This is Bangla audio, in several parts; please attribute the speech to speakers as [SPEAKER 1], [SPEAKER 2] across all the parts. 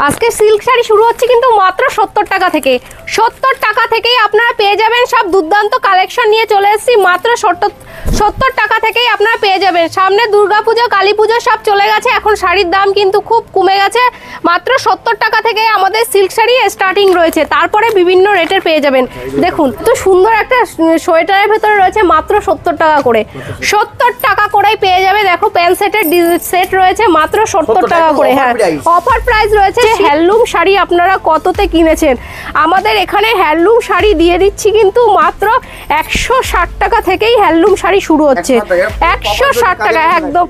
[SPEAKER 1] আজকে সিল্ক শাড়ি শুরু হচ্ছে কিন্তু মাত্র 70 টাকা থেকে। 70 টাকা থেকেই আপনারা পেয়ে যাবেন সব দুর্দান্ত কালেকশন নিয়ে চলে এসেছি। মাত্র 70 টাকা থেকেই আপনারা পেয়ে যাবেন। সামনে দুর্গাপুজো, কালী পুজো সব চলে গেছে, এখন শাড়ির দাম কিন্তু খুব কমে গেছে। মাত্র 70 টাকা থেকে আমাদের সিল্ক শাড়ি স্টার্টিং রয়েছে, তারপরে বিভিন্ন রেটের পেয়ে যাবেন। দেখুন তো সুন্দর একটা সোয়েটারের ভেতরে রয়েছে মাত্র 70 টাকা করে। 70 টাকা করেই পেয়ে যাবে। দেখো প্যান্ট সেটের সেট রয়েছে মাত্র 70 টাকা করে। হ্যাঁ, অফার প্রাইস রয়েছে। হ্যান্ডলুম শাড়ি আপনারা কততে কিনেছেন? আমাদের এখানে হ্যান্ডলুম শাড়ি দিয়ে দিচ্ছি কিন্তু মাত্র 160 টাকা থেকেই হ্যান্ডলুম শাড়ি শুরু হচ্ছে। 160 টাকা একদম।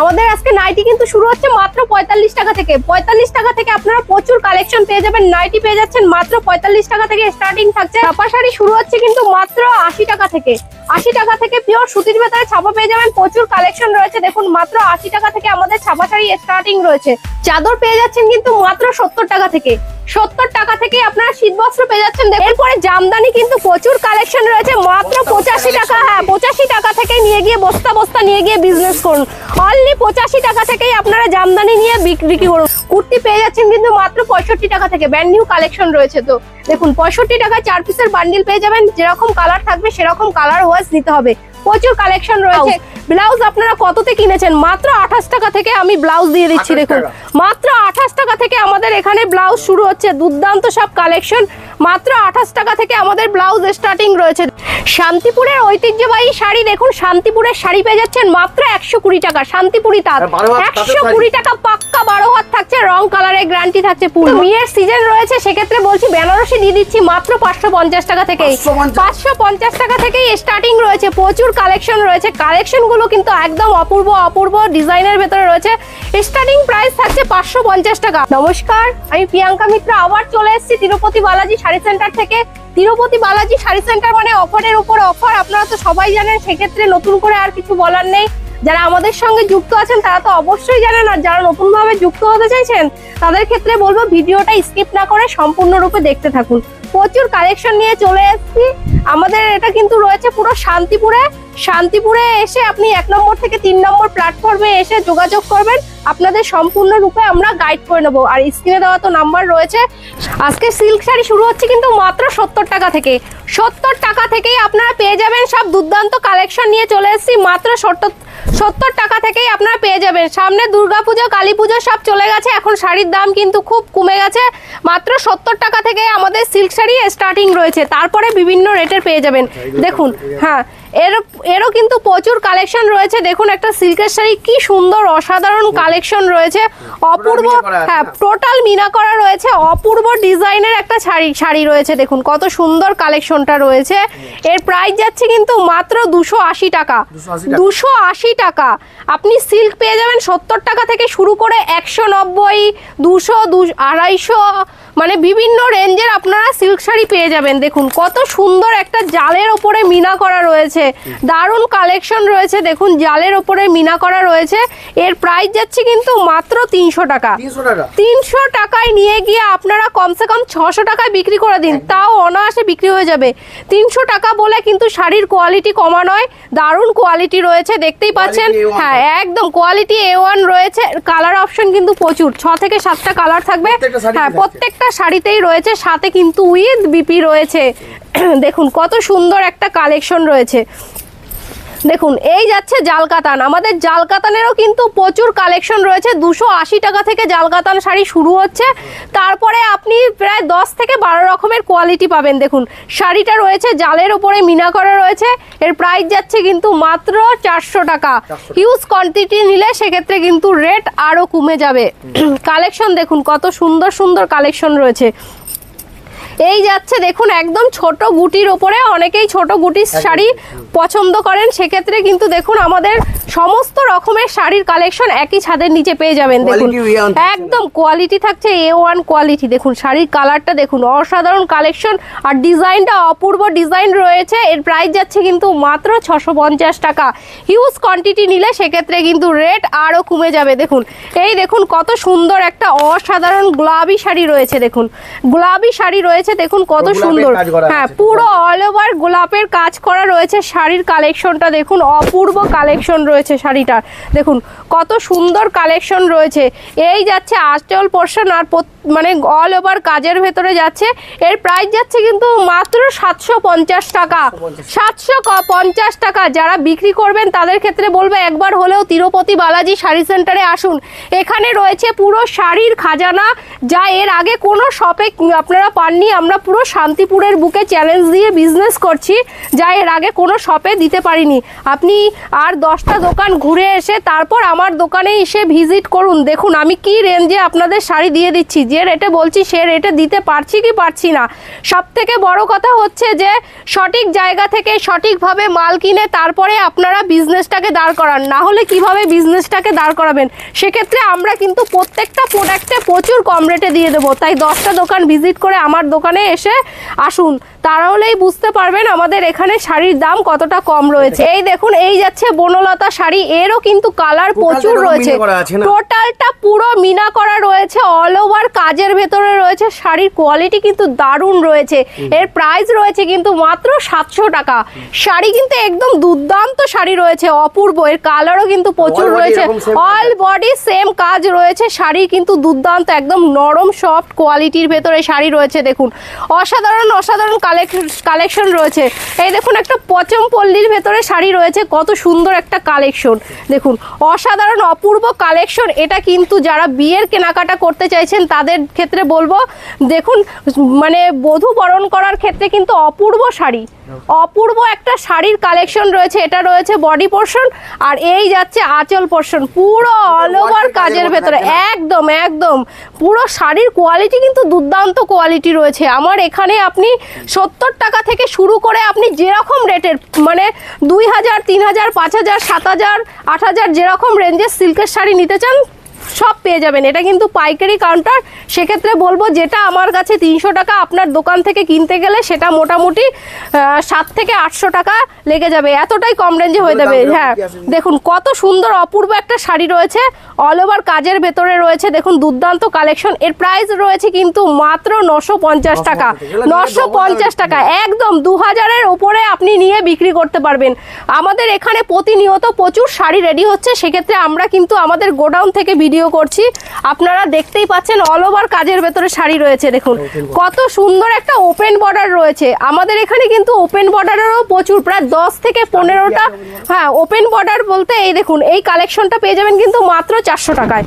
[SPEAKER 1] আমাদের আজকে নাইটি কিন্তু শুরু হচ্ছে মাত্র 45 টাকা থেকে। 45 টাকা থেকে আপনারা প্রচুর কালেকশন পেয়ে যাবেন। নাইটি পেয়ে যাচ্ছেন মাত্র 45 টাকা থেকে স্টার্টিং থাকছে। ছাপা শাড়ি শুরু হচ্ছে কিন্তু মাত্র 80 টাকা থেকে। 80 টাকা থেকে পিওর সুতির ভেতরে ছাপা পেয়ে যাবেন। প্রচুর কালেকশন রয়েছে। দেখুন মাত্র 80 টাকা থেকে আমাদের ছাপা শাড়ি স্টার্টিং রয়েছে। চাদর পেয়ে যাচ্ছেন কিন্তু মাত্র 70 টাকা থেকে। 70 টাকা থেকে আপনারা শীতবস্ত্র পেয়ে যাচ্ছেন। এরপরে জামদানি কিন্তু প্রচুর কালেকশন রয়েছে মাত্র 85 টাকা। হ্যাঁ, 85 টাকা থেকে নিয়ে গিয়ে বস্তা বস্তা নিয়ে গিয়ে বিজনেস করুন। অনলি 85 টাকা থেকেই আপনারা জামদানি নিয়ে বিক্রি করুন। কুর্তি পেয়ে যাচ্ছেন কিন্তু মাত্র 65 টাকা থেকে। ব্র্যান্ড নিউ কালেকশন রয়েছে। তো দেখুন 65 টাকায় 4 পিসের বান্ডিল পেয়ে যাবেন। যেরকম কালার থাকবে সেরকম কালার ওয়াইজ নিতে হবে। প্রচুর কালেকশন রয়েছে। ব্লাউজ আপনারা কততে কিনেছেন? মাত্র 28 টাকা থেকে আমি ব্লাউজ দিয়ে দিচ্ছি। দেখুন মাত্র 28 টাকা থেকে আমাদের এখানে ব্লাউজ শুরু হচ্ছে। দুর্দান্ত সব কালেকশন। মাত্র 28 টাকা থেকে আমাদের ব্লাউজ স্টার্টিং রয়েছে। শান্তিপুরের ঐতিহ্যবাহী শাড়ি দেখুন, শান্তিপুরের শাড়ি পেয়ে যাচ্ছেন মাত্র 120 টাকা। শান্তিপুরি তাঁত 120 টাকা পাক্কা 12 হাত থাকছে। রং কালারের গ্যারান্টি থাকছে। পুরো বিয়ের সিজন রয়েছে, সেক্ষেত্রে বলছি বেনারসি দিয়ে দিচ্ছি মাত্র 550 টাকা থেকে। 550 টাকা থেকেই স্টার্টিং রয়েছে। প্রচুর কালেকশন রয়েছে। কালেকশন গুলো কিন্তু একদম অপূর্ব অপূর্ব ডিজাইনের ভেতরে রয়েছে। স্টার্টিং প্রাইস থাকছে 550 টাকা। নমস্কার, আমি প্রিয়াঙ্কা মিত্র আবার চলে এসেছি তিরুপতি বালাজি শাড়ি সেন্টার থেকে। তিরুপতি বালাজি শাড়ি সেন্টার মানে অফারের উপর অফার, আপনারা তো সবাই জানেন। সেক্ষেত্রে নতুন করে আর কিছু বলার নেই। যারা আমাদের সঙ্গে যুক্ত আছেন তারা তো অবশ্যই জানেন, আর যারা নতুন ভাবে যুক্ত হতে চাইছেন তাদের ক্ষেত্রে বলবো ভিডিওটা স্কিপ না করে সম্পূর্ণরূপে দেখতে থাকুন। প্রচুর কালেকশন নিয়ে চলে এসেছি। আমাদের এটা কিন্তু রয়েছে পুরো শান্তিপুরে। শান্তিপুরে এসে আপনি 1 নম্বর থেকে 3 নম্বর প্ল্যাটফর্মে এসে যোগাযোগ করবেন। আপনাদের সম্পূর্ণরূপে আমরা গাইড করে নেবো। আর স্ক্রিনে দেওয়া তো নাম্বার রয়েছে। আজকে সিল্ক শাড়ি শুরু হচ্ছে কিন্তু মাত্র 70 টাকা থেকে। 70 টাকা থেকেই আপনারা পেয়ে যাবেন সব দুর্দান্ত কালেকশন নিয়ে চলে এসেছি। মাত্র 70 টাকা থেকেই আপনারা পেয়ে যাবেন। সামনে দুর্গাপুজো, কালী পুজো সব চলে গেছে, এখন শাড়ির দাম কিন্তু খুব কমে গেছে। মাত্র 70 টাকা থেকে আমাদের সিল্ক শাড়ি স্টার্টিং রয়েছে, তারপরে বিভিন্ন রেটের পেয়ে যাবেন। দেখুন হ্যাঁ, এরও কিন্তু প্রচুর কালেকশন রয়েছে। দেখুন একটা সিল্কের শাড়ি কি সুন্দর অসাধারণ কালেকশন রয়েছে। অপূর্ব, হ্যাঁ টোটাল মিনা করা রয়েছে। অপূর্ব ডিজাইনের একটা শাড়ি রয়েছে। দেখুন কত সুন্দর কালেকশনটা রয়েছে। এর প্রাইস যাচ্ছে কিন্তু মাত্র 280 টাকা। 280 টাকা আপনি সিল্ক পেয়ে যাবেন 70 টাকা থেকে শুরু করে 190, 200, 250 মানে বিভিন্ন রেঞ্জের আপনারা সিল্ক শাড়ি পেয়ে যাবেন। দেখুন কত সুন্দর একটা জালের ওপরে মিনা করা রয়েছে। দারুণ কালেকশন রয়েছে। দেখুন জালের ওপরে মিনা করা রয়েছে। এর প্রাইস যাচ্ছে কিন্তু মাত্র 300 টাকা। 300 টাকায় নিয়ে গিয়ে আপনারা কমসে কম 600 টাকায় বিক্রি করে দিন, তাও অনায়াসে বিক্রি হয়ে যাবে। 300 টাকা বলে কিন্তু শাড়ির কোয়ালিটি কমা নয়, দারুণ কোয়ালিটি রয়েছে। দেখতেই পাচ্ছেন, হ্যাঁ একদম কোয়ালিটি A1 রয়েছে। কালার অপশন কিন্তু প্রচুর, 6 থেকে 7টা কালার থাকবে। হ্যাঁ, প্রত্যেকটা শাড়িতেই রয়েছে, সাথে কিন্তু উইথ বিপি রয়েছে। দেখুন কত সুন্দর একটা কালেকশন রয়েছে। দেখুন এই যাচ্ছে জাল কাতান। আমাদের জাল কাতানেরও কিন্তু প্রচুর কালেকশন রয়েছে। 280 টাকা থেকে জাল কাতান শাড়ি শুরু হচ্ছে। তারপরে আপনি প্রায় 10 থেকে 12 রকমের কোয়ালিটি পাবেন। দেখুন শাড়িটা রয়েছে জালের উপরে মিনা করা রয়েছে। এর প্রাইস যাচ্ছে কিন্তু মাত্র 400 টাকা। হিউজ কোয়ান্টিটি নিলে সেক্ষেত্রে কিন্তু রেট আরও কমে যাবে। কালেকশন দেখুন কত সুন্দর সুন্দর কালেকশন রয়েছে। এই যাচ্ছে দেখুন একদম ছোট বুটির ওপরে, অনেকেই ছোট বুটির শাড়ি পছন্দ করেন। সেক্ষেত্রে কিন্তু দেখুন আমাদের সমস্ত রকমের শাড়ির কালেকশন একই ছাদের নিচে পেয়ে যাবেন। দেখুন একদম কোয়ালিটি থাকছে A1 কোয়ালিটি। দেখুন শাড়ির কালারটা দেখুন, অসাধারণ কালেকশন আর ডিজাইনটা অপূর্ব ডিজাইন রয়েছে। এর প্রাইস যাচ্ছে কিন্তু মাত্র 650 টাকা। হিউজ কোয়ান্টিটি নিলে সেক্ষেত্রে কিন্তু রেট আরও কমে যাবে। দেখুন এই দেখুন কত সুন্দর একটা অসাধারণ গোলাপি শাড়ি রয়েছে। দেখুন গোলাপি শাড়ি রয়েছে, দেখুন কত সুন্দর। হ্যাঁ, পুরো অল ওভার গোলাপের কাজ করা রয়েছে শাড়ি। শাড়ির কালেকশনটা দেখুন, অপূর্ব কালেকশন রয়েছে শাড়িটার। দেখুন কত সুন্দর কালেকশন রয়েছে। এই যাচ্ছে আঁচল পোর্শন আর মানে অল ওভার কাজের ভেতরে যাচ্ছে। এর প্রাইস যাচ্ছে কিন্তু মাত্র 750 টাকা, 750 টাকা। যারা বিক্রি করবেন তাদের ক্ষেত্রে বলবো একবার হলেও তিরুপতি বালাজি শাড়ি সেন্টারে আসুন। এখানে রয়েছে পুরো শাড়ির খাজানা, যা এর আগে কোনো শপে আপনারা পাননি। আমরা পুরো শান্তিপুরের বুকে চ্যালেঞ্জ দিয়ে বিজনেস করছি, যা এর আগে কোনো শপে দিতে পারিনি। আপনি আর 10টা দোকান ঘুরে এসে তারপর আমার দোকানে এসে ভিজিট করুন। দেখুন আমি কি রেঞ্জে আপনাদের শাড়ি দিয়ে দিচ্ছি, যে রেটে বলছি সে রেটে দিতে পারছি কি পারছি না। সব থেকে বড় কথা হচ্ছে যে সঠিক জায়গা থেকে সঠিকভাবে মাল কিনে তারপরে আপনারা বিজনেসটাকে দাঁড় করান, না হলে কিভাবে বিজনেসটাকে দাঁড় করাবেন। সেক্ষেত্রে আমরা কিন্তু প্রত্যেকটা প্রোডাক্টে প্রচুর কম রেটে দিয়ে দেবো। তাই 10টা দোকান ভিজিট করে আমার দোকানে এসে আসুন, তাহলেই বুঝতে পারবেন আমাদের এখানে শাড়ির দাম কতটা কম রয়েছে। এই দেখুন এই যাচ্ছে বনলতা শাড়ি, এরও কিন্তু কালার প্রচুর রয়েছে। টোটালটা পুরো মিনা করা রয়েছে, অল ওভার কাজের ভেতরে রয়েছে। শাড়ির কোয়ালিটি কিন্তু দারুণ রয়েছে। এর প্রাইস রয়েছে কিন্তু মাত্র 700 টাকা। শাড়ি কিন্তু একদম দুর্দান্ত শাড়ি রয়েছে, অপূর্ব। এর কালারও কিন্তু প্রচুর রয়েছে, অল বডি সেম কাজ রয়েছে। শাড়ি কিন্তু দুর্দান্ত, একদম নরম সফট কোয়ালিটির ভেতরে শাড়ি রয়েছে। দেখুন অসাধারণ অসাধারণ কালেকশন রয়েছে। এই দেখুন একটা পচম পল্লীর ভেতরে শাড়ি রয়েছে, কত সুন্দর একটা কালেকশন। দেখুন অসাধারণ অপূর্ব কালেকশন। এটা কিন্তু যারা বিয়ের কেনাকাটা করতে চাইছেন তাদের ক্ষেত্রে বলবো, দেখুন মানে বধূ বরণ করার ক্ষেত্রে কিন্তু অপূর্ব শাড়ি, অপূর্ব একটা শাড়ির কালেকশন রয়েছে। এটা রয়েছে বডি পোর্শন আর এই যাচ্ছে আঁচল পোর্শন, পুরো অল ওভার কাজের ভেতরে। একদম একদম পুরো শাড়ির কোয়ালিটি কিন্তু দুর্দান্ত কোয়ালিটি রয়েছে। আমার এখানে আপনি 70 টাকা থেকে শুরু করে আপনি যেরকম রেটের মানে 2000, 3000, 5000, 7000, 8000 যেরকম রেঞ্জের সিল্কের শাড়ি নিতে চান সব পেয়ে যাবেন। এটা কিন্তু পাইকারি কাউন্টার। সেক্ষেত্রে বলবো যেটা আমার কাছে 300 টাকা আপনার দোকান থেকে কিনতে গেলে সেটা মোটামুটি 7 থেকে 800 টাকা লেগে যাবে, এতটাই কম রেঞ্জে হয়ে যাবে। হ্যাঁ দেখুন কত সুন্দর অপূর্ব একটা শাড়ি রয়েছে, অল ওভার কাজের ভেতরে রয়েছে। দেখুন দুর্দান্ত কালেকশন। এর প্রাইস রয়েছে কিন্তু মাত্র 950 টাকা, 950 টাকা। একদম 2000-এর উপরে আপনি নিয়ে বিক্রি করতে পারবেন। আমাদের এখানে প্রতিনিয়ত প্রচুর শাড়ি রেডি হচ্ছে, সেক্ষেত্রে আমরা কিন্তু আমাদের গোডাউন থেকে ভিডিও করছি। আপনারা দেখতেই পাচ্ছেন অল ওভার কাজের ভেতরে শাড়ি রয়েছে। দেখুন কত সুন্দর একটা ওপেন বর্ডার রয়েছে। আমাদের এখানে কিন্তু ওপেন বর্ডারেরও প্রচুর, প্রায় 10 থেকে 15টা। হ্যাঁ ওপেন বর্ডার বলতে এই দেখুন এই কালেকশনটা পেয়ে যাবেন কিন্তু মাত্র 400 টাকায়।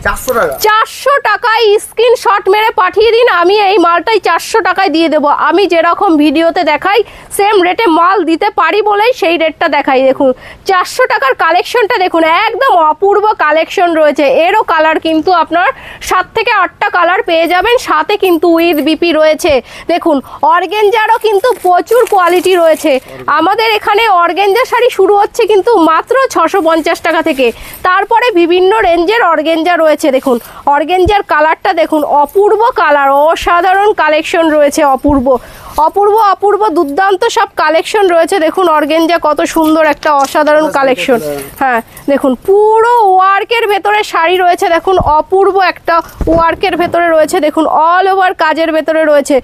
[SPEAKER 1] 400 টাকায় স্ক্রিনশট মেরে পাঠিয়ে দিন, আমি এই মালটাই 400 টাকায় দিয়ে দেবো। আমি যেরকম ভিডিওতে দেখাই সেম রেটে মাল দিতে পারি বলেই সেই রেটটা দেখাই। দেখুন 400 টাকার কালেকশনটা দেখুন, একদম অপূর্ব কালেকশন রয়েছে। এরও কালার কিন্তু আপনার 7 থেকে 8টা কালার পেয়ে যাবেন, সাথে কিন্তু উইথ বিপি রয়েছে। দেখুন অর্গেঞ্জারও কিন্তু প্রচুর কোয়ালিটি রয়েছে। আমাদের এখানে অর্গেঞ্জা শাড়ি শুরু হচ্ছে কিন্তু মাত্র 650 টাকা থেকে, তারপরে বিভিন্ন রেঞ্জের অর্গেঞ্জা রয়েছে। দেখুন অর্গেঞ্জার কালারটা দেখুন, অপূর্ব কালার, অসাধারণ কালেকশন রয়েছে, অপূর্ব অপূর্ব অপূর্ব দুর্দান্ত সব কালেকশন রয়েছে। দেখুন অর্গেঞ্জা কত সুন্দর একটা অসাধারণ কালেকশন। হ্যাঁ দেখুন পুরো ওয়ার্কের ভেতরে শাড়ি রয়েছে। দেখুন অপূর্ব একটা ওয়ার্কের ভেতরে রয়েছে। দেখুন অল ওভার কাজের ভেতরে রয়েছে।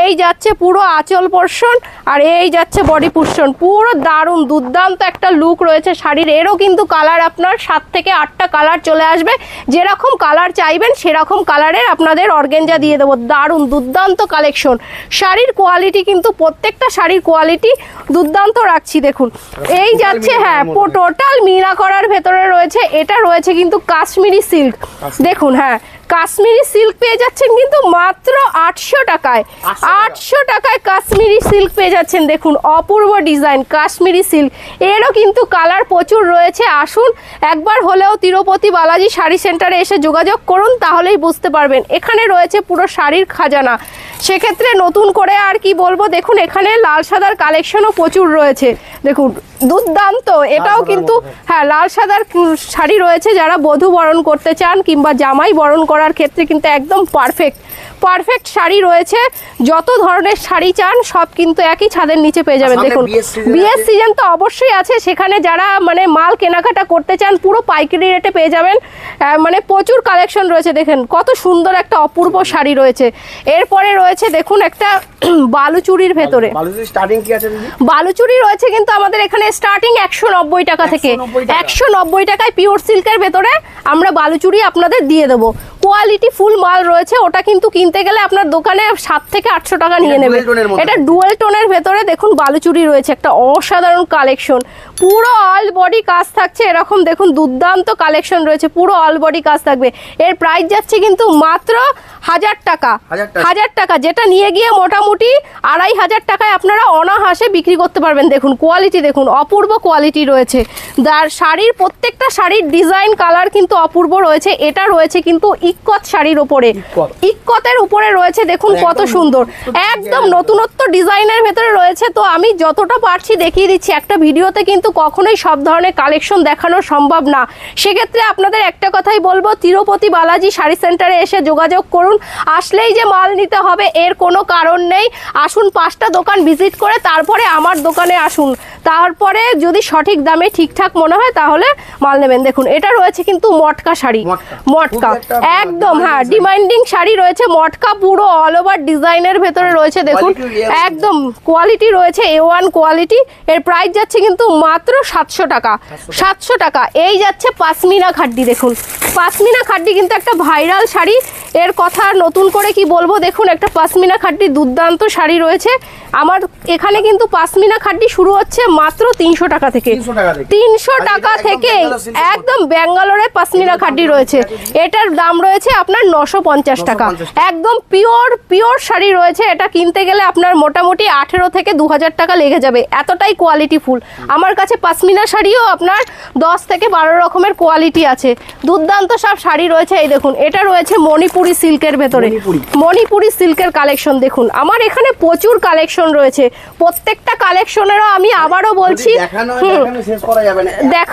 [SPEAKER 1] এই যাচ্ছে পুরো আঁচল পোর্শন আর এই যাচ্ছে বডি পোর্শন, পুরো দারুণ দুর্দান্ত একটা লুক রয়েছে শাড়ির। এরও কিন্তু কালার আপনার 7 থেকে 8টা কালার চলে আসবে, যেরকম কালার চাইবেন সেরকম কালারের আপনাদের অর্গেঞ্জা দিয়ে দেবো। দারুণ দুর্দান্ত কালেকশন। শাড়ির কোয়ালিটি কিন্তু প্রত্যেকটা শাড়ির কোয়ালিটি দুর্দান্ত রাখছি। দেখুন এই যাচ্ছে হ্যাঁ টোটাল মিনা করার ভেতরে রয়েছে। এটা রয়েছে কিন্তু কাশ্মীরি সিল্ক। দেখুন হ্যাঁ কাশ্মীরি সিল্ক পেয়ে যাচ্ছেন কিন্তু মাত্র 800 টাকায়। 800 টাকায় কাশ্মীরি সিল্ক পেয়ে যাচ্ছেন। দেখুন অপূর্ব ডিজাইন কাশ্মীরি সিল্ক, এরও কিন্তু কালার প্রচুর রয়েছে। আসুন একবার হলেও তিরুপতি বালাজি শাড়ি সেন্টারে এসে যোগাযোগ করুন, তাহলেই বুঝতে পারবেন। এখানে রয়েছে পুরো শাড়ির খাজানা। সেক্ষেত্রে নতুন করে আর কি বলবো, দেখুন এখানে লাল সাদার কালেকশনও প্রচুর রয়েছে। দেখুন দুর্দান্ত, এটাও কিন্তু হ্যাঁ লাল সাদার শাড়ি রয়েছে। যারা বধূ বরণ করতে চান কিংবা জামাই বরণ করার ক্ষেত্রে কিন্তু একদম পারফেক্ট শাড়ি রয়েছে। যত ধরনের শাড়ি চান সব কিন্তু একই ছাদের নিচে পেয়ে যাবেন। দেখুন বিয়ের সিজন তো অবশ্যই আছে, সেখানে যারা মানে মাল কেনাকাটা করতে চান পুরো পাইকারি রেটে পেয়ে যাবেন। মানে প্রচুর কালেকশন রয়েছে, দেখেন কত সুন্দর একটা অপূর্ব শাড়ি রয়েছে। এরপরে রয়েছে দেখুন একটা বালুচুরির ভেতরে, বালুচুরি রয়েছে কিন্তু আমাদের এখানে স্টার্টিং 190 টাকা থেকে। 190 টাকায় পিওর সিল্কের ভেতরে আমরা বালুচুরি আপনাদের দিয়ে দেবো। কোয়ালিটি ফুল মাল রয়েছে, ওটা কিন্তু কিনতে গেলে আপনার দোকানে 700 থেকে 800 টাকা নিয়ে নেবে। এটা ডুয়েল টোনের ভেতরে দেখুন বালুচুরি রয়েছে, একটা অসাধারণ কালেকশন। পুরো অল বডি কাজ থাকছে, এরকম দেখুন দুর্দান্ত কালেকশন রয়েছে, পুরো অল বডি কাজ থাকবে। এর প্রাইস যাচ্ছে কিন্তু মাত্র 1000 টাকা। 1000 টাকা, যেটা নিয়ে গিয়ে মোটামুটি 2500 টাকায় আপনারা অনাহাসে বিক্রি করতে পারবেন। দেখুন কোয়ালিটি দেখুন, অপূর্ব কোয়ালিটি রয়েছে। শাড়ির প্রত্যেকটা শাড়ির ডিজাইন কালার কিন্তু অপূর্ব রয়েছে। এটা রয়েছে কিন্তু ইক্কত শাড়ির উপরে, ইক্কতের উপরে রয়েছে দেখুন কত সুন্দর, একদম নতুনত্ব ডিজাইনের ভেতরে রয়েছে। তো আমি যতটা পারছি দেখিয়ে দিচ্ছি, একটা ভিডিওতে কিন্তু কখনোই সব ধরনের কালেকশন দেখানো সম্ভব না। সেক্ষেত্রে আপনাদের একটা কথাই বলবো, তিরুপতি বালাজি শাড়ি সেন্টারে এসে যোগাযোগ করুন। আসলেই যে মাল নিতে হবে এর কোনো কারণ নেই। আসুন 5টা দোকান ভিজিট করে তারপরে আমার দোকানে আসুন, তারপরে যদি সঠিক দামে ঠিকঠাক মনে হয় তাহলে মাল নেবেন। দেখুন এটা রয়েছে কিন্তু মটকা শাড়ি, মটকা একদম, হ্যাঁ ডিমান্ডিং শাড়ি রয়েছে। মটকা পুরো অল ওভার ডিজাইনের ভেতরে রয়েছে, দেখুন একদম কোয়ালিটি রয়েছে A1 কোয়ালিটি। এর প্রাইস যাচ্ছে কিন্তু মাত্র 700 টাকা। 700 টাকা। এই যাচ্ছে পাশমিনা খাড্ডি, দেখুন পাশমিনা খাড্ডি কিন্তু একটা ভাইরাল শাড়ি, এর কথা নতুন করে কি বলবো। দেখুন একটা পাশমিনা খাড্ডি দুর্দান্ত শাড়ি রয়েছে। আমার এখানে কিন্তু পাশমিনা খাড্ডি শুরু হচ্ছে মাত্র 300 টাকা থেকে। 300 টাকা থেকে একদম ব্যাঙ্গালোরের পাশমিনা খাড্ডি রয়েছে, এটার দাম রয়েছে আপনার 950 টাকা। একদম পিওর শাড়ি রয়েছে। এটা কিনতে গেলে আপনার মোটামুটি 18 থেকে 2000 টাকা লেগে যাবে, এতটাই কোয়ালিটি ফুল। আমার কাছে পাশমিনা শাড়িও আপনার 10 থেকে 12 রকমের কোয়ালিটি আছে, দুর্দান্ত সব শাড়ি রয়েছে। এই দেখুন এটা রয়েছে মণিপুরি সিল্কের ভেতরে, মণিপুরি সিল্কের কালেকশন। দেখুন আমার এখানে প্রচুর কালেকশন রয়েছে, প্রত্যেকটা কালেকশনেরও আমি আবারও বলছি দেখ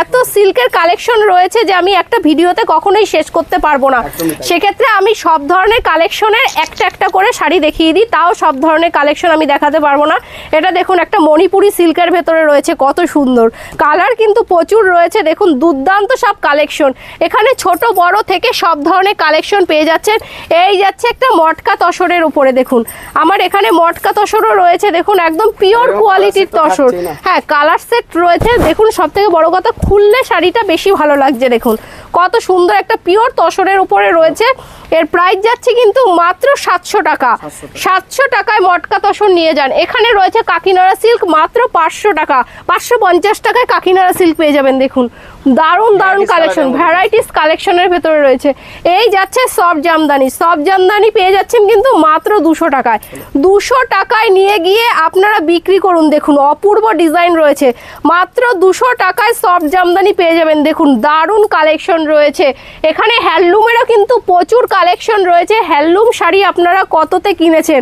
[SPEAKER 1] এত সিল্কের কালেকশন রয়েছে যে আমি একটা ভিডিওতে কখনোই শেষ করতে পারবো না। সেক্ষেত্রে আমি সব ধরনের কালেকশনের একটা করে শাড়ি দেখিয়ে দিই, তাও সব ধরনের কালেকশন আমি দেখাতে পারবো না। এটা দেখুন একটা মণিপুরি সিল্কের ভেতরে রয়েছে, কত সুন্দর কালার কিন্তু প্রচুর রয়েছে। দেখুন দুর্দান্ত সব কালেকশন, এখানে ছোট বড় থেকে সব ধরনের কালেকশন পেয়ে যাচ্ছেন। এই যাচ্ছে একটা মটকা তসরের উপরে, দেখুন আমার এখানে মটকা তসরও রয়েছে, দেখুন একদম পিওর কোয়ালিটির তসর। হ্যাঁ কালার সেট রয়েছে। দেখুন সব থেকে বড় কথা, খুললে শাড়িটা বেশি ভালো লাগছে। দেখুন কত সুন্দর একটা পিওর তসরের উপরে রয়েছে। এর প্রাইস যাচ্ছে কিন্তু মাত্র 700 টাকা। 700 টাকায় মটকা তসর নিয়ে যান। এখানে রয়েছে কাকিনাড়া সিল্ক মাত্র 500 টাকা, 550 টাকায় কাকিনাড়া সিল্ক পেয়ে যাবেন। দেখুন দারুণ কালেকশন, ভ্যারাইটিস কালেকশনের ভেতরে রয়েছে। এই যাচ্ছে সফট জামদানি, সফট জামদানি পেয়ে যাচ্ছেন কিন্তু মাত্র 200 টাকায়। 200 টাকায় নিয়ে গিয়ে আপনারা বিক্রি করুন। দেখুন অপূর্ব ডিজাইন রয়েছে, মাত্র 200 টাকায় সফট জামদানি পেয়ে যাবেন। দেখুন দারুণ কালেকশন রয়েছে। এখানে হ্যান্ডলুমেরও কিন্তু প্রচুর কালেকশন রয়েছে। হ্যান্ডলুম শাড়ি আপনারা কততে কিনেছেন,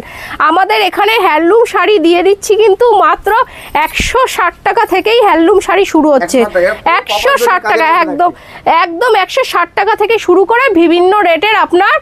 [SPEAKER 1] আমাদের এখানে হ্যান্ডলুম শাড়ি দিয়ে দিচ্ছি কিন্তু মাত্র 160 টাকা থেকেই হ্যান্ডলুম শাড়ি শুরু হচ্ছে। 160 টাকা, একদম 160 টাকা থেকে শুরু করে বিভিন্ন রেটের আপনার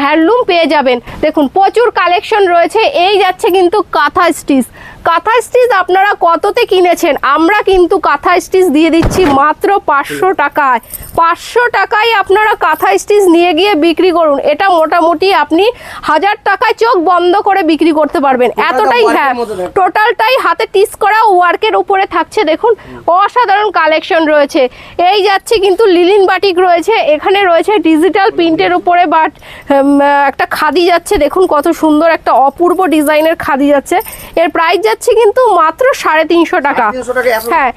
[SPEAKER 1] হ্যান্ডলুম পেয়ে যাবেন। দেখুন প্রচুর কালেকশন রয়েছে। এই যাচ্ছে কিন্তু কাঁথা স্টিচ, কাঁথা স্টিচ আপনারা কততে কিনেছেন, আমরা কিন্তু কাঁথা স্টিচ দিয়ে দিচ্ছি মাত্র 500 টাকায়। 500 টাকায় আপনারা কাঁথা স্টিচ নিয়ে গিয়ে বিক্রি করুন। এটা মোটামুটি আপনি 1000 টাকায় চোখ বন্ধ করে বিক্রি করতে পারবেন, এতটাই। হ্যাঁ টোটালটাই হাতে টিচ করা ওয়ার্কের উপরে থাকছে। দেখুন অসাধারণ কালেকশন রয়েছে। এই যাচ্ছে কিন্তু লিলিন বাটিক রয়েছে, এখানে রয়েছে ডিজিটাল প্রিন্টের উপরে বাট একটা খাদি যাচ্ছে। দেখুন কত সুন্দর একটা অপূর্ব ডিজাইনের খাদি যাচ্ছে। এর প্রাইস যাচ্ছে কিন্তু মাত্র 350 টাকা। হ্যাঁ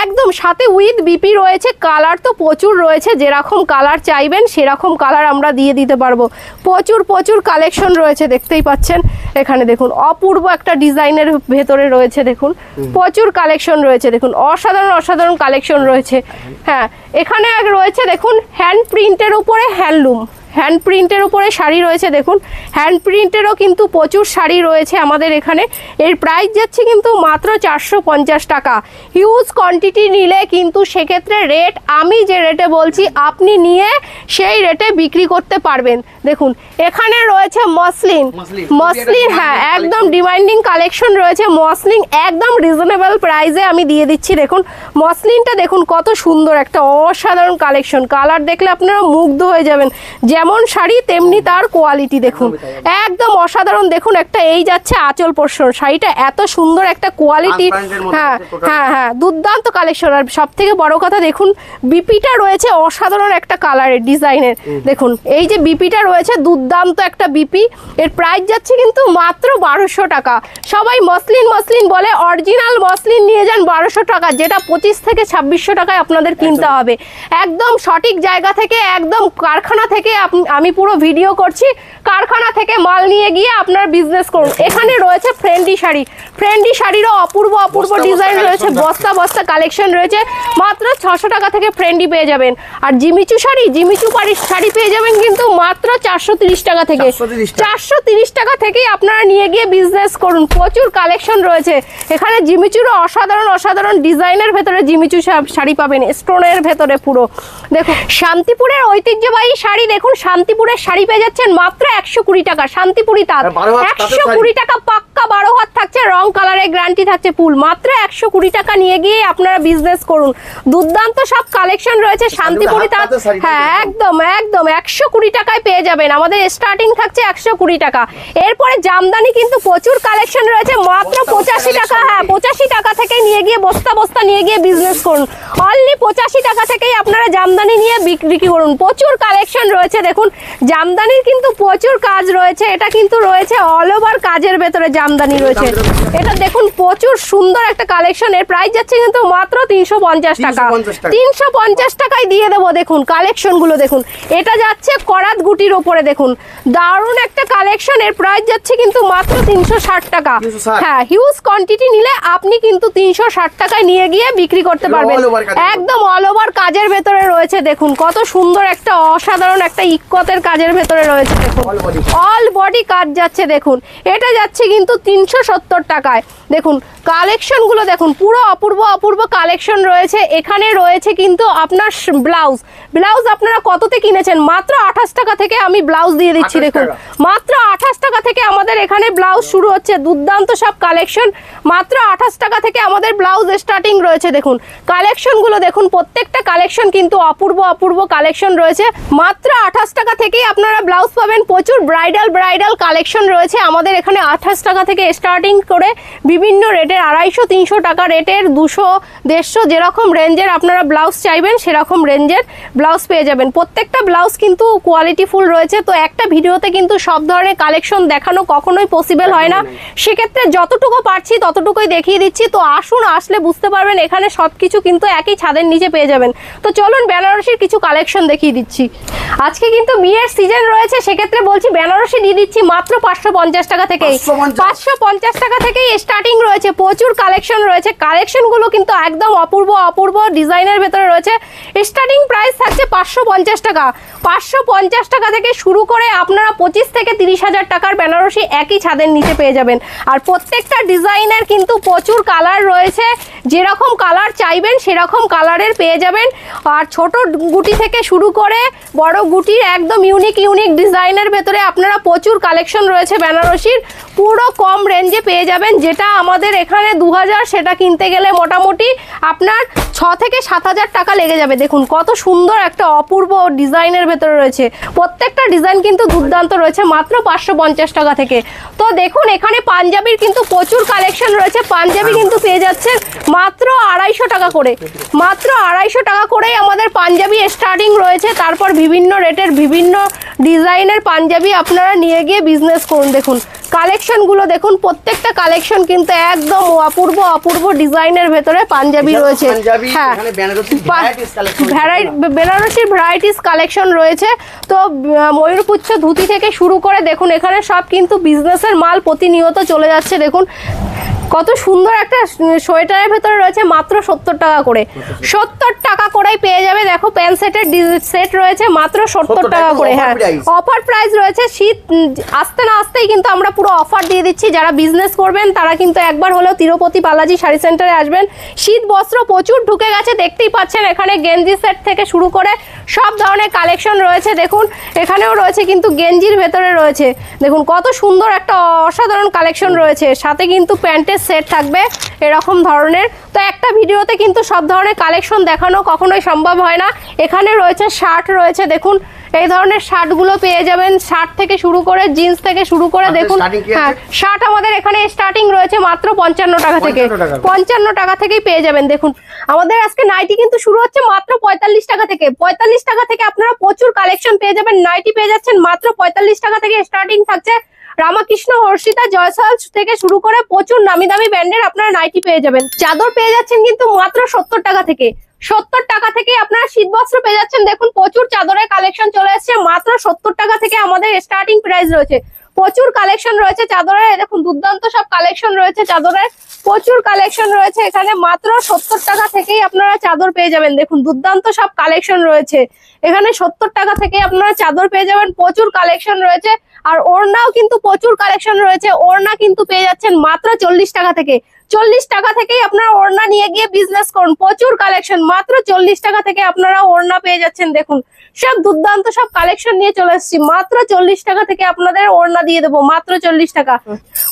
[SPEAKER 1] একদম সাথে উইথ বিপি রয়েছে। কালার তো প্রচুর রয়েছে, যেরকম কালার চাইবেন সেরকম কালার আমরা দিয়ে দিতে পারবো। প্রচুর কালেকশন রয়েছে, দেখতেই পাচ্ছেন। এখানে দেখুন অপূর্ব একটা ডিজাইনের ভেতরে রয়েছে, দেখুন প্রচুর কালেকশন রয়েছে। দেখুন অসাধারণ কালেকশন রয়েছে। হ্যাঁ এখানে রয়েছে দেখুন হ্যান্ড প্রিন্টের উপরে হ্যান্ডলুম, হ্যান্ড প্রিন্টের উপরে শাড়ি রয়েছে দেখুন, হ্যান্ড প্রিন্টেরও কিন্তু প্রচুর শাড়ি রয়েছে আমাদের এখানে। এর প্রাইস যাচ্ছে কিন্তু মাত্র 450 টাকা। হিউজ কোয়ান্টিটি নিলে কিন্তু সেক্ষেত্রে রেট আমি যে রেটে বলছি আপনি নিয়ে সেই রেটে বিক্রি করতে পারবেন। দেখুন এখানে রয়েছে মসলিন, হ্যাঁ একদম ডিমান্ডিং কালেকশন রয়েছে মসলিন, একদম রিজনেবল প্রাইসে আমি দিয়ে দিচ্ছি। দেখুন মসলিনটা দেখুন কত সুন্দর একটা অসাধারণ কালেকশন, কালার দেখলে আপনারা মুগ্ধ হয়ে যাবেন। যেমন শাড়ি তেমনি তার কোয়ালিটি দেখুন, একদম অসাধারণ। দেখুন একটা এই যাচ্ছে আঁচল পোর্শন, শাড়িটা এত সুন্দর একটা কোয়ালিটি, হ্যাঁ হ্যাঁ হ্যাঁ দুর্দান্ত কালেকশন। আর সব থেকে বড় কথা দেখুন বিপিটা রয়েছে অসাধারণ একটা কালারের ডিজাইনের। দেখুন এই যে বিপিটা রয়েছে দুর্দান্ত একটা বিপি। এর প্রাইস যাচ্ছে কিন্তু মাত্র 1200 টাকা। সবাই মসলিন মসলিন বলে, অরিজিনাল মসলিন নিয়ে যান 1200 টাকা, যেটা 25 থেকে 2600 টাকায় আপনাদের কিনতে হবে। একদম সঠিক জায়গা থেকে, একদম কারখানা থেকে আমি পুরো ভিডিও করছি, কারখানা থেকে মাল নিয়ে গিয়ে আপনার বিজনেস করুন। এখানে রয়েছে ফ্রেন্ডি শাড়ি, ফ্রেন্ডি শাড়িরও অপূর্ব অপূর্ব ডিজাইন রয়েছে, বস্তা বস্তা কালেকশন রয়েছে। মাত্র 600 টাকা থেকে ফ্রেন্ডি পেয়ে যাবেন। আর জিমিচু শাড়ি পেয়ে যাবেন কিন্তু মাত্র 430 টাকা থেকে। 430 টাকা থেকেই আপনারা নিয়ে গিয়ে বিজনেস করুন। প্রচুর কালেকশন রয়েছে এখানে। জিমিচুরও অসাধারণ অসাধারণ ডিজাইনের ভেতরে জিমিচু শাড়ি পাবেন, স্টোনের ভেতরে পুরো। দেখুন শান্তিপুরের ঐতিহ্যবাহী শাড়ি, দেখুন শান্তিপুরের শাড়ি পেয়ে যাচ্ছেন মাত্র 120 টাকা। শান্তিপুরি তাঁত 120 টাকা পাক্কা 12 হাত থাকছে, রং কালারের গ্যারান্টি থাকছে ফুল। মাত্র 120 টাকা নিয়ে গিয়ে আপনারা বিজনেস করুন। দুর্দান্ত সব কালেকশন রয়েছে শান্তিপুরি তাঁত, হ্যাঁ একদম একদম 120 টাকায় পেয়ে যাবেন। আমাদের স্টার্টিং থাকছে 120 টাকা। এরপরে জামদানি কিন্তু প্রচুর কালেকশন রয়েছে, মাত্র 85 টাকা। হ্যাঁ 85 টাকা থেকে নিয়ে গিয়ে বস্তা বস্তা নিয়ে গিয়ে বিজনেস করুন। অনলি 85 টাকা থেকেই আপনারা জামদানি নিয়ে বিক্রি করুন। প্রচুর কালেকশন রয়েছে। দেখুন জামদানির কিন্তু প্রচুর কাজ রয়েছে, এটা কিন্তু রয়েছে অল ওভার কাজের ভেতরে জামদানি রয়েছে। এটা দেখুন প্রচুর সুন্দর একটা কালেকশন। এর প্রাইস যাচ্ছে কিন্তু মাত্র 350 টাকা। 350 টাকায় দিয়ে দেবো। দেখুন কালেকশনগুলো দেখুন, এটা যাচ্ছে করাত গুটির ওপরে, দেখুন দারুণ একটা কালেকশন। এর প্রাইস যাচ্ছে কিন্তু মাত্র 360 টাকা। হ্যাঁ হিউজ কোয়ান্টিটি নিলে আপনি কিন্তু 360 টাকায় নিয়ে গিয়ে বিক্রি করতে পারবেন। একদম অল ওভার কাজের ভেতরে রয়েছে। দেখুন কত সুন্দর একটা অসাধারণ একটা ইক্কতের কাজের ভেতরে রয়েছে। দেখুন অল বডি কাজ যাচ্ছে। দেখুন এটা যাচ্ছে কিন্তু 370 টাকায়। দেখুন কালেকশনগুলো দেখুন, পুরো অপূর্ব অপূর্ব কালেকশন রয়েছে। এখানে রয়েছে কিন্তু আপনার ব্লাউজ আপনারা কততে কিনেছেন? মাত্র 28 টাকা থেকে আমি ব্লাউজ দিয়ে দিচ্ছি। দেখুন মাত্র 28 টাকা থেকে আমাদের এখানে ব্লাউজ শুরু হচ্ছে। দুর্দান্ত সব কালেকশন, মাত্র 28 টাকা থেকে আমাদের ব্লাউজ স্টার্টিং রয়েছে। দেখুন কালেকশনগুলো দেখুন, প্রত্যেকটা কালেকশন কিন্তু অপূর্ব অপূর্ব কালেকশন রয়েছে। মাত্র 28 টাকা থেকেই আপনারা ব্লাউজ পাবেন। প্রচুর ব্রাইডাল কালেকশন রয়েছে আমাদের এখানে। 28 টাকা থেকে স্টার্টিং করে বিভিন্ন রেটের 250-300 টাকা রেটের, 200-150 যেরকম রেঞ্জের আপনারা ব্লাউজ চাইবেন সেরকম রেঞ্জের ব্লাউজ পেয়ে যাবেন। প্রত্যেকটা ব্লাউজ কিন্তু কোয়ালিটিফুল রয়েছে। তো একটা ভিডিওতে কিন্তু সব ধরনের কালেকশন দেখানো কখনোই পসিবল হয় না, সেক্ষেত্রে যতটুকু পারছি ততটুকুই দেখিয়ে দিচ্ছি। তো আসুন, আসলে বুঝতে পারবেন এখানে সব কিছু কিন্তু একই ছাদের নিচে পেয়ে যাবেন। তো চলুন বেনারসির কিছু কালেকশন দেখিয়ে দিচ্ছি। আজকে কিন্তু বিয়ের সিজন রয়েছে, সেক্ষেত্রে বলছি বেনারসি দিয়ে দিচ্ছি মাত্র 550 টাকা থেকেই। 550 টাকা থেকেই স্টার্টিং রয়েছে। প্রচুর কালেকশন রয়েছে, কালেকশনগুলো কিন্তু একদম অপূর্ব অপূর্ব ডিজাইনের ভেতরে রয়েছে। স্টার্টিং প্রাইস থাকছে 550 টাকা। 550 টাকা থেকে শুরু করে আপনারা 25 থেকে 30 হাজার টাকার বেনারসি একই ছাদের নিচে পেয়ে যাবেন। আর প্রত্যেকটা ডিজাইনের কিন্তু প্রচুর কালার রয়েছে, যেরকম কালার চাইবেন সেরকম কালারের পেয়ে যাবেন। আর ছোট গুটি থেকে শুরু করে বড় গুটির একদম ইউনিক ডিজাইনের ভেতরে আপনারা প্রচুর কালেকশন রয়েছে বেনারসির। পুরো কম রেঞ্জে পেয়ে যাবেন, যেটা আমাদের এখানে 2000, সেটা কিনতে গেলে মোটামুটি আপনার 6 থেকে 7000 টাকা লেগে যাবে। দেখুন কত সুন্দর একটা অপূর্ব ডিজাইনের ভেতরে রয়েছে। প্রত্যেকটা ডিজাইন কিন্তু দুর্দান্ত রয়েছে মাত্র 550 টাকা থেকে। তো দেখুন এখানে পাঞ্জাবির কিন্তু প্রচুর কালেকশন রয়েছে। পাঞ্জাবি কিন্তু পেয়ে যাচ্ছে মাত্র 250 টাকা করে। মাত্র 250 টাকা করেই আমাদের পাঞ্জাবি স্টার্টিং রয়েছে। তারপর বিভিন্ন রেটের বিভিন্ন ডিজাইনের পাঞ্জাবি আপনারা নিয়ে গিয়ে বিজনেস করুন। দেখুন কালেকশনগুলো দেখুন, প্রত্যেকটা কালেকশন কিন্তু একদম অপূর্ব অপূর্ব ডিজাইনের ভেতরে পাঞ্জাবি রয়েছে। হ্যাঁ বেনারসির ভ্যারাইটিস কালেকশন রয়েছে। তো ময়ূরপুচ্ছ ধুতি থেকে শুরু করে দেখুন এখানে সব কিন্তু বিজনেসের মাল প্রতিনিয়ত চলে যাচ্ছে। দেখুন কত সুন্দর একটা সোয়েটারের ভেতরে রয়েছে মাত্র 70 টাকা করে। 70 টাকা করেই পেয়ে যাবে। দেখো প্যান্ট সেটের সেট রয়েছে মাত্র 70 টাকা করে। হ্যাঁ, অফার প্রাইস রয়েছে। শীত আসতে না আসতেই কিন্তু আমরা পুরো অফার দিয়ে দিচ্ছি। যারা বিজনেস করবেন তারা কিন্তু একবার হলেও তিরুপতি বালাজি শাড়ি সেন্টারে আসবেন। শীত বস্ত্র প্রচুর ঢুকে গেছে, দেখতেই পাচ্ছেন। এখানে গেঞ্জি সেট থেকে শুরু করে সব ধরনের কালেকশন রয়েছে। দেখুন এখানেও রয়েছে কিন্তু গেঞ্জির ভেতরে রয়েছে, দেখুন কত সুন্দর একটা অসাধারণ কালেকশন রয়েছে। সাথে কিন্তু প্যান্টের সেট থাকবে এরকম ধরনের। তো একটা ভিডিওতে কিন্তু সব ধরনের কালেকশন দেখানো কখনোই সম্ভব হয় না। এখানে রয়েছে শার্ট রয়েছে, দেখুন এই ধরনের শার্টগুলো পেয়ে যাবেন। শার্ট থেকে শুরু করে জিন্স থেকে শুরু করে দেখুন। হ্যাঁ, শার্ট আমাদের এখানে স্টার্টিং রয়েছে মাত্র 55 টাকা থেকে। 55 টাকা থেকেই পেয়ে যাবেন। দেখুন আমাদের আজকে নাইটি কিন্তু শুরু হচ্ছে মাত্র 45 টাকা থেকে। 45 টাকা থেকে আপনারা প্রচুর কালেকশন পেয়ে যাবেন। নাইটি পেয়ে যাচ্ছেন মাত্র 45 টাকা থেকে স্টার্টিং থাকছে। রামাকৃষ্ণ, হর্ষিতা, জয়সাল থেকে শুরু করে প্রচুর নামি দামি ব্র্যান্ডের আপনারা নাইটি পেয়ে যাবেন। চাদর পেয়ে যাচ্ছেন কিন্তু মাত্র 70 টাকা থেকে। 70 টাকা থেকে আপনারা শীত বস্ত্র পেয়ে যাচ্ছেন। দেখুন প্রচুর চাদরের কালেকশন চলে এসেছে। মাত্র 70 টাকা থেকে আমাদের স্টার্টিং প্রাইস রয়েছে। প্রচুর কালেকশন রয়েছে চাদরের। দেখুন দুর্দান্ত সব কালেকশন রয়েছে চাদরের, প্রচুর কালেকশন রয়েছে এখানে। মাত্র 70 টাকা থেকেই আপনারা চাদর পেয়ে যাবেন। দেখুন দুর্দান্ত সব কালেকশন রয়েছে এখানে। 70 টাকা থেকে আপনারা চাদর পেয়ে যাবেন। প্রচুর কালেকশন রয়েছে। আর ওড়নাও কিন্তু প্রচুর কালেকশন রয়েছে। ওড়না কিন্তু পেয়ে যাচ্ছেন মাত্র 40 টাকা থেকে। 40 টাকা থেকেই আপনারা ওড়না নিয়ে গিয়ে বিজনেস করুন। প্রচুর কালেকশন, মাত্র 40 টাকা থেকে আপনারা ওড়না পেয়ে যাচ্ছেন। দেখুন সব দুর্দান্ত সব কালেকশন নিয়ে চলে এসেছি। মাত্র 40 টাকা থেকে আপনাদের ওড়না দিয়ে দেবো, মাত্র 40 টাকা।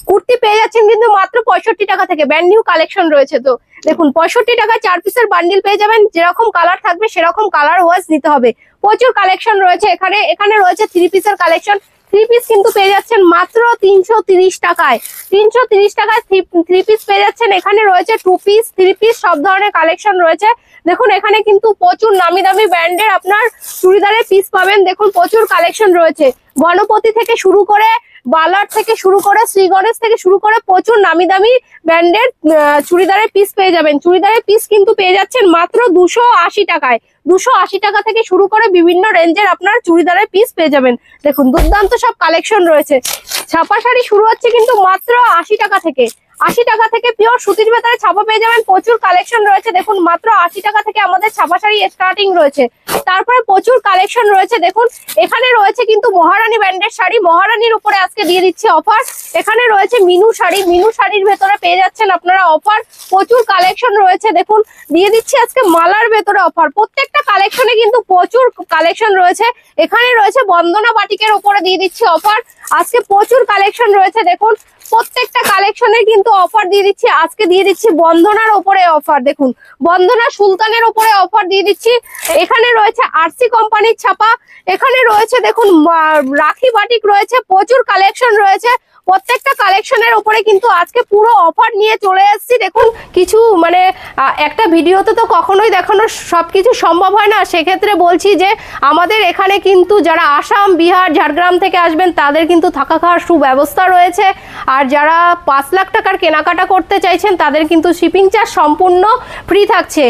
[SPEAKER 1] কুর্তি পেয়ে যাচ্ছেন কিন্তু মাত্র 65 টাকা থেকে। ব্র্যান্ড নিউ কালেকশন রয়েছে। তো দেখুন 65 টাকায় 4 পিসের বান্ডিল পেয়ে যাবেন। যেরকম কালার থাকবে সেরকম কালার ওয়াইজ নিতে হবে। প্রচুর কালেকশন রয়েছে এখানে। এখানে রয়েছে 3 পিসের কালেকশন। 3 পিস কিন্তু পেয়ে যাচ্ছেন মাত্র 330 টাকায়। 330 টাকায় 3 পিস পেয়ে যাচ্ছেন। এখানে রয়েছে 2 পিস, 3 পিস, সব ধরনের কালেকশন রয়েছে। দেখুন এখানে কিন্তু প্রচুর নামি দামি ব্র্যান্ডের আপনার চুড়িদারের পিস পাবেন। দেখুন প্রচুর কালেকশন রয়েছে। গণপতি থেকে শুরু করে, বালার থেকে শুরু করে, শ্রী গণেশ থেকে শুরু করে প্রচুর নামি দামি ব্র্যান্ডের চুড়িদারের পিস পেয়ে যাবেন। চুড়িদারের পিস কিন্তু পেয়ে যাচ্ছেন মাত্র 280 টাকায়। 280 টাকা থেকে শুরু করে বিভিন্ন রেঞ্জের আপনার চুড়িদারের পিস পেয়ে যাবেন। দেখুন দুর্দান্ত সব কালেকশন রয়েছে। ছাপা শাড়ি শুরু হচ্ছে কিন্তু মাত্র 80 টাকা থেকে। 80 টাকা থেকে পিওর সুতির ভেতরে ছাপা পেয়ে যাবেন। প্রচুর কালেকশন রয়েছে। দেখুন মাত্র 80 টাকা থেকে আমাদের ছাপা শাড়ি স্টার্টিং রয়েছে। তারপরে প্রচুর কালেকশন রয়েছে। দেখুন এখানে রয়েছে কিন্তু মহারানী ব্র্যান্ডের শাড়ি। মহারানীর উপরে আজকে দিয়ে দিচ্ছি অফার। এখানে রয়েছে মিনু শাড়ি। মিনু শাড়ির ভেতরে পেয়ে যাচ্ছেন আপনারা অফার। প্রচুর কালেকশন রয়েছে। দেখুন দিয়ে দিচ্ছি আজকে মালার ভেতরে অফার। প্রত্যেকটা কালেকশনে কিন্তু প্রচুর কালেকশন রয়েছে। এখানে রয়েছে বন্দনা বাটিকের উপরে দিয়ে দিচ্ছি অফার। আজকে প্রচুর কালেকশন রয়েছে। দেখুন প্রত্যেকটা কালেকশনের কিন্তু অফার দিয়ে দিচ্ছি। আজকে দিয়ে দিচ্ছি বন্দনার উপরে অফার। দেখুন বন্দনা সুলতানের উপরে অফার দিয়ে দিচ্ছি। এখানে রয়েছে আরসি কোম্পানির ছাপা। এখানে রয়েছে দেখুন রাখি বাটিক রয়েছে। প্রচুর কালেকশন রয়েছে। প্রত্যেকটা কালেকশনের উপরে কিন্তু আজকে পুরো অফার নিয়ে চলে এসেছি। দেখুন কিছু মানে একটা ভিডিওতে তো কখনোই দেখানো সবকিছু সম্ভব হয় না। সেক্ষেত্রে বলছি যে আমাদের এখানে কিন্তু যারা আসাম, বিহার, ঝাড়গ্রাম থেকে আসবেন তাদের কিন্তু থাকা খাওয়ার সুব্যবস্থা রয়েছে। আর যারা 5 লাখ টাকার কেনাকাটা করতে চাইছেন তাদের কিন্তু শিপিং চার্জ সম্পূর্ণ ফ্রি থাকছে।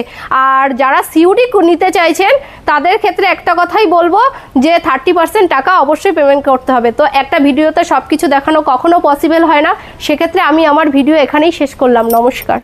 [SPEAKER 1] আর যারা সিউডি নিতে চাইছেন তাদের ক্ষেত্রে একটা কথাই বলবো যে 30% টাকা অবশ্যই পেমেন্ট করতে হবে। তো একটা ভিডিওতে সবকিছু দেখানো কখনো পসিবল হয় না। সেক্ষেত্রে আমি আমার ভিডিও এখানেই শেষ করলাম। নমস্কার।